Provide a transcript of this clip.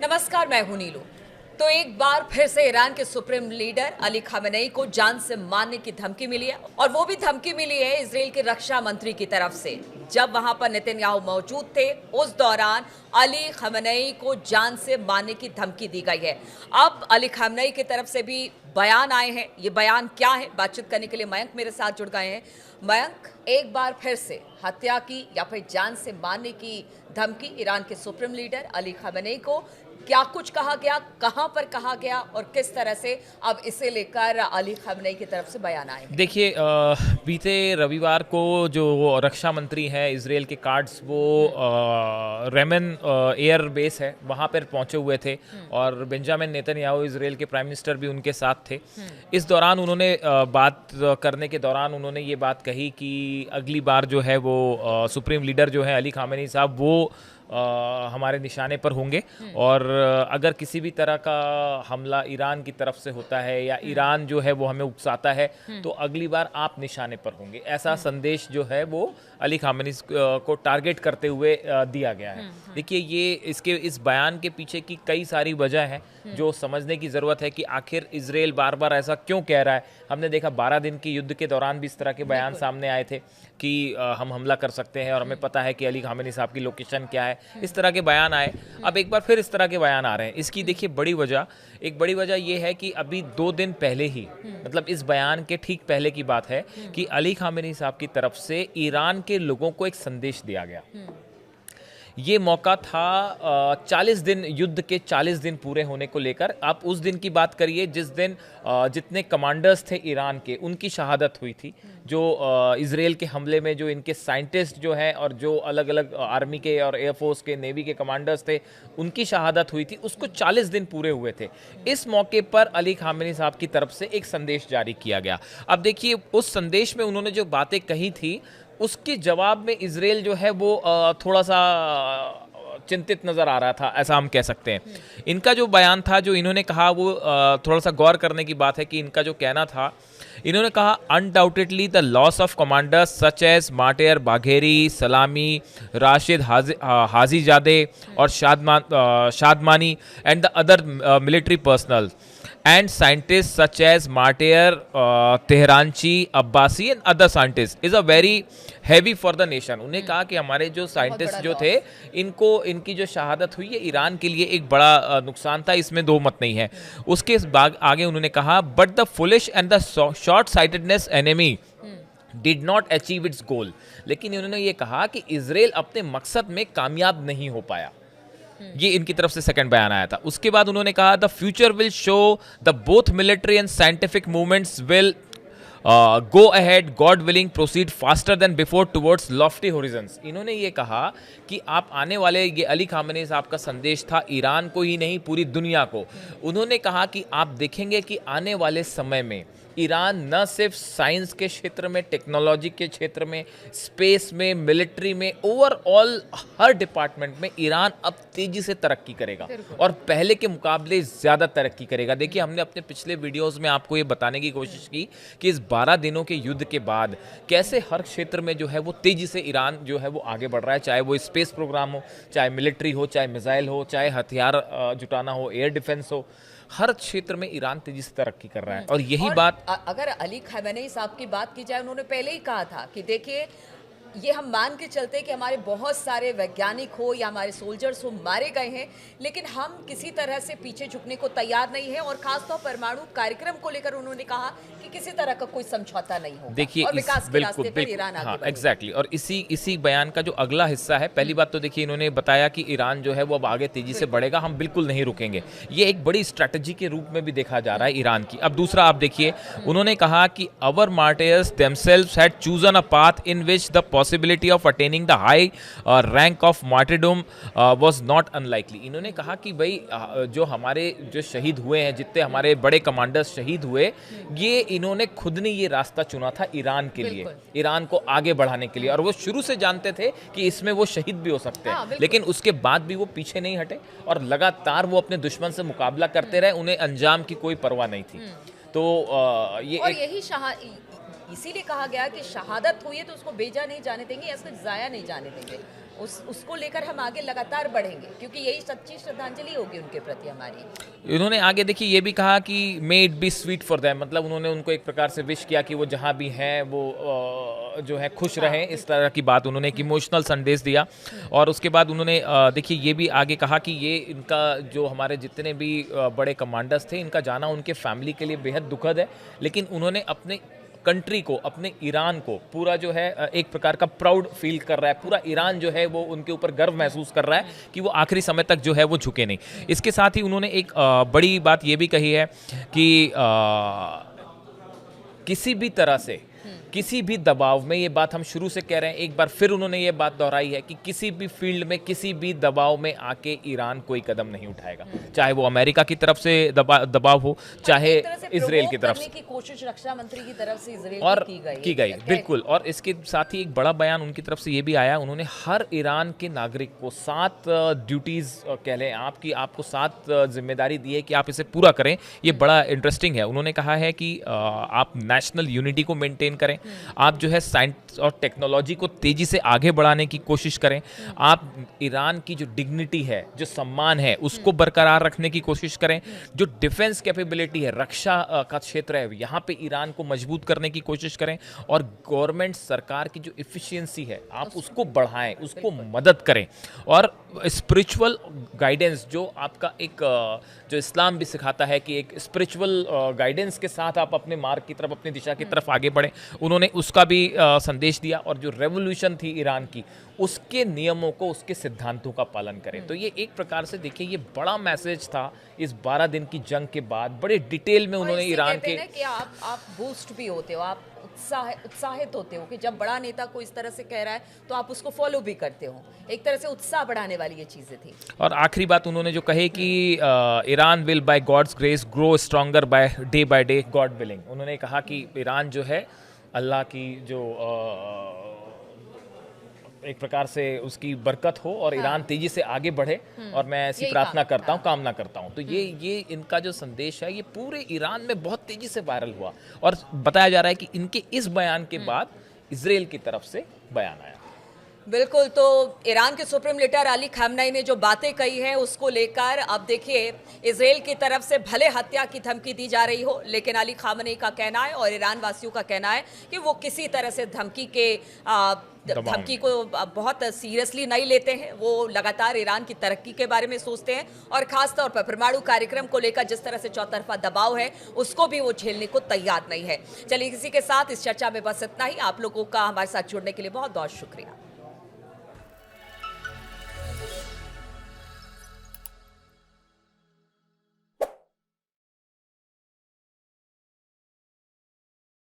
नमस्कार, मैं हूं नीलू। तो एक बार फिर से ईरान के सुप्रीम लीडर अली खामेनेई को जान से मारने की धमकी मिली है, और वो भी धमकी मिली है इजराइल के रक्षा मंत्री की तरफ से। जब वहां पर नेतन्याहू मौजूद थे, उस दौरान अली खामेनेई को जान से मारने की धमकी दी गई है। अब अली खामेनेई की तरफ से भी बयान आए हैं। ये बयान क्या है, बातचीत करने के लिए मयंक मेरे साथ जुड़ गए हैं। मयंक, एक बार फिर से हत्या की या फिर जान से मारने की धमकी ईरान के सुप्रीम लीडर अली खामेनेई को। क्या कुछ कहा गया, कहां पर कहा गया, और किस तरह से अब इसे लेकर अली खामेनेई की तरफ से बयान आए हैं? देखिए, बीते रविवार को जो रक्षा मंत्री हैं इजराइल के कार्ड्स, वो रेमन एयर बेस है वहाँ पर पहुँचे हुए थे, और बेंजामिन नेतन्याहू इजराइल के प्राइम मिनिस्टर भी उनके साथ थे। इस दौरान उन्होंने बात करने के दौरान उन्होंने ये बात कही कि अगली बार जो है वो सुप्रीम लीडर जो है अली खामेनेई साहब, वो हमारे निशाने पर होंगे, और अगर किसी भी तरह का हमला ईरान की तरफ से होता है या ईरान जो है वो हमें उकसाता है, तो अगली बार आप निशाने पर होंगे। ऐसा संदेश जो है वो अली खामेनेई को टारगेट करते हुए दिया गया है। देखिए, ये इस बयान के पीछे की कई सारी वजह है जो समझने की ज़रूरत है कि आखिर इजराइल बार बार ऐसा क्यों कह रहा है। हमने देखा 12 दिन की युद्ध के दौरान भी इस तरह के बयान सामने आए थे कि हम हमला कर सकते हैं और हमें पता है कि अली खामेनेई साहब की लोकेशन क्या है। इस तरह के बयान आए, अब एक बार फिर इस तरह के बयान आ रहे हैं। इसकी देखिए एक बड़ी वजह ये है कि अभी 2 दिन पहले ही, मतलब इस बयान के ठीक पहले की बात है कि अली खामेनेई साहब की तरफ से ईरान के लोगों को एक संदेश दिया गया। ये मौका था 40 दिन, युद्ध के 40 दिन पूरे होने को लेकर। आप उस दिन की बात करिए जिस दिन जितने कमांडर्स थे ईरान के, उनकी शहादत हुई थी। जो इजराइल के हमले में जो इनके साइंटिस्ट जो हैं और जो अलग अलग आर्मी के और एयरफोर्स के, नेवी के कमांडर्स थे, उनकी शहादत हुई थी, उसको 40 दिन पूरे हुए थे। इस मौके पर अली खामेनेई साहब की तरफ से एक संदेश जारी किया गया। अब देखिए, उस संदेश में उन्होंने जो बातें कही थी, उसके जवाब में इजराइल जो है वो थोड़ा सा चिंतित नज़र आ रहा था, ऐसा हम कह सकते हैं। इनका जो बयान था, जो इन्होंने कहा, वो थोड़ा सा गौर करने की बात है कि इनका जो कहना था, इन्होंने कहा undoubtedly the loss of commanders such as माटेर बाघेरी, सलामी, राशिद हाजीजादे और Shadmani and the other military personnel and scientists such as Martyr, Tehranchi, Abbasi and other scientists is a very heavy for the nation। उन्हें कहा कि हमारे जो scientist जो थे, इनकी जो शहादत हुई है ईरान के लिए एक बड़ा नुकसान था, इसमें दो मत नहीं है। उसके आगे उन्होंने कहा but the foolish and the short sightedness enemy did not achieve its goal. लेकिन उन्होंने ये कहा कि इजराइल अपने मकसद में कामयाब नहीं हो पाया। ये इनकी तरफ से सेकंड बयान आया था। उसके बाद उन्होंने कहा the future will show the both military and scientific movements will go ahead, God willing proceed faster than before towards Lofty Horizons. इन्होंने ये कहा कि आप आने वाले, ये अली खामेनेई साहब का संदेश था ईरान को ही नहीं, पूरी दुनिया को। उन्होंने कहा कि आप देखेंगे कि आने वाले समय में ईरान न सिर्फ साइंस के क्षेत्र में, टेक्नोलॉजी के क्षेत्र में, स्पेस में, मिलिट्री में, ओवरऑल हर डिपार्टमेंट में ईरान अब तेजी से तरक्की करेगा और पहले के मुकाबले ज़्यादा तरक्की करेगा। देखिए, हमने अपने पिछले वीडियोस में आपको ये बताने की कोशिश की कि इस 12 दिनों के युद्ध के बाद कैसे हर क्षेत्र में जो है वो तेजी से ईरान जो है वो आगे बढ़ रहा है, चाहे वो स्पेस प्रोग्राम हो, चाहे मिलिट्री हो, चाहे मिसाइल हो, चाहे हथियार जुटाना हो, एयर डिफेंस हो, हर क्षेत्र में ईरान तेजी से तरक्की कर रहा है। और यही बात, अगर अली खामेनेई साहब की बात की जाए, उन्होंने पहले ही कहा था कि देखिए, ये हम मान के चलते कि हमारे बहुत सारे वैज्ञानिक हो या हमारे सोल्जर्स हो मारे गए हैं, लेकिन हम किसी तरह से पीछे झुकने को तैयार नहीं है। और खासतौर परमाणु कार्यक्रम को लेकर उन्होंने कहा कि किसी तरह का कोई समझौता नहीं होगा। देखिए, और विकास के रास्ते पर ईरान आगे बढ़ेगा। एग्जैक्टली। और इसी बयान का जो अगला हिस्सा है, पहली बात तो देखिए, इन्होंने बताया कि ईरान जो है वो अब आगे तेजी से बढ़ेगा, हम बिल्कुल नहीं रुकेंगे। ये एक बड़ी स्ट्रैटेजी के रूप में भी देखा जा रहा है ईरान की। अब दूसरा आप देखिए, उन्होंने कहा कि our martyrs themselves had chosen a path in which the possibility of attaining the high rank of martyrdom was not unlikely. इन्होंने कहा कि भाई जो हमारे जो शहीद हुए हैं, जितने हमारे बड़े कमांडर्स शहीद हुए, ये इन्होंने खुद ने ये रास्ता चुना था ईरान के लिए, ईरान को आगे बढ़ाने के लिए। और वो शुरू से जानते थे कि इसमें वो शहीद भी हो सकते हैं, लेकिन उसके बाद भी वो पीछे नहीं हटे और लगातार वो अपने दुश्मन से मुकाबला करते रहे। उन्हें अंजाम की कोई परवाह नहीं थी। तो ये और यही इसीलिए कहा गया कि शहादत हुई है तो उसको बेजा नहीं जाने देंगे या उसको जाया नहीं जाने देंगे। उसको लेकर हम आगे लगातार बढ़ेंगे, क्योंकि यही सच्ची श्रद्धांजलि होगी उनके प्रति हमारी। इन्होंने आगे देखिए ये भी कहा कि may it be sweet for them, मतलब उन्होंने उनको एक प्रकार से विश किया कि वो जहाँ भी हैं वो जो है खुश रहें, इस तरह की बात उन्होंने एक इमोशनल संदेश दिया। और उसके बाद उन्होंने देखिए ये भी आगे कहा कि ये इनका जो हमारे जितने भी बड़े कमांडर्स थे, इनका जाना उनके फैमिली के लिए बेहद दुखद है, लेकिन उन्होंने अपने कंट्री को, अपने ईरान को पूरा जो है एक प्रकार का प्राउड फील कर रहा है। पूरा ईरान जो है वो उनके ऊपर गर्व महसूस कर रहा है कि वो आखिरी समय तक जो है वो झुके नहीं। इसके साथ ही उन्होंने एक बड़ी बात ये भी कही है कि किसी भी तरह से, किसी भी दबाव में, ये बात हम शुरू से कह रहे हैं, एक बार फिर उन्होंने ये बात दोहराई है कि किसी भी फील्ड में, किसी भी दबाव में आके ईरान कोई कदम नहीं उठाएगा, चाहे वो अमेरिका की तरफ से दबाव हो, चाहे इजराइल की तरफ से। की कोशिश रक्षा मंत्री की तरफ से इजराइल और की गई बिल्कुल। और इसके साथ ही एक बड़ा बयान उनकी तरफ से ये भी आया, उन्होंने हर ईरान के नागरिक को 7 ड्यूटीज कह लें आपको 7 जिम्मेदारी दी है कि आप इसे पूरा करें। ये बड़ा इंटरेस्टिंग है। उन्होंने कहा है कि आप नेशनल यूनिटी को मेंटेन करें, आप जो है साइंस और टेक्नोलॉजी को तेजी से आगे बढ़ाने की कोशिश करें, आप ईरान की जो डिग्निटी है, जो सम्मान है, उसको बरकरार रखने की कोशिश करें, जो डिफेंस कैपेबिलिटी है, रक्षा का क्षेत्र है, यहाँ पे ईरान को मजबूत करने की कोशिश करें, और गवर्नमेंट सरकार की जो इफिशियंसी है आप उसको बढ़ाएं, उसको मदद करें। और स्पिरिचुअल गाइडेंस जो आपका एक जो इस्लाम भी सिखाता है कि एक स्पिरिचुअल गाइडेंस के साथ आप अपने मार्ग की तरफ, अपनी दिशा की तरफ आगे बढ़ें, उन्होंने उसका भी संदेश दिया। और जो रेवोल्यूशन थी ईरान की, उसके नियमों को, उसके सिद्धांतों का पालन करें। तो ये एक प्रकार से देखिए ये बड़ा मैसेज था इस 12 दिन की जंग के बाद। बड़े डिटेल में उन्होंने ईरान के कि आप बूस्ट भी होते हो, आप उत्साहित होते हो कि जब बड़ा नेता को इस तरह से कह रहा है तो आप उसको फॉलो भी करते हो। एक तरह से उत्साह बढ़ाने वाली ये चीजें थी। और आखिरी बात उन्होंने जो कहे कि Iran will by God's grace grow stronger by day God willing. उन्होंने कहा कि ईरान जो है अल्लाह की जो एक प्रकार से उसकी बरकत हो और ईरान तेजी से आगे बढ़े, और मैं ऐसी प्रार्थना करता हूँ, कामना करता हूँ। तो ये इनका जो संदेश है ये पूरे ईरान में बहुत तेजी से वायरल हुआ, और बताया जा रहा है कि इनके इस बयान के बाद इजराइल की तरफ से बयान आया। बिल्कुल। तो ईरान के सुप्रीम लीडर अली खामनेई ने जो बातें कही हैं उसको लेकर अब देखिए इजराइल की तरफ से भले हत्या की धमकी दी जा रही हो, लेकिन अली खामनेई का कहना है और ईरान वासियों का कहना है कि वो किसी तरह से धमकी को बहुत सीरियसली नहीं लेते हैं। वो लगातार ईरान की तरक्की के बारे में सोचते हैं, और खासतौर पर परमाणु कार्यक्रम को लेकर जिस तरह से चौतरफा दबाव है उसको भी वो झेलने को तैयार नहीं है। चलिए, किसी के साथ इस चर्चा में बस इतना ही। आप लोगों का हमारे साथ जुड़ने के लिए बहुत बहुत शुक्रिया।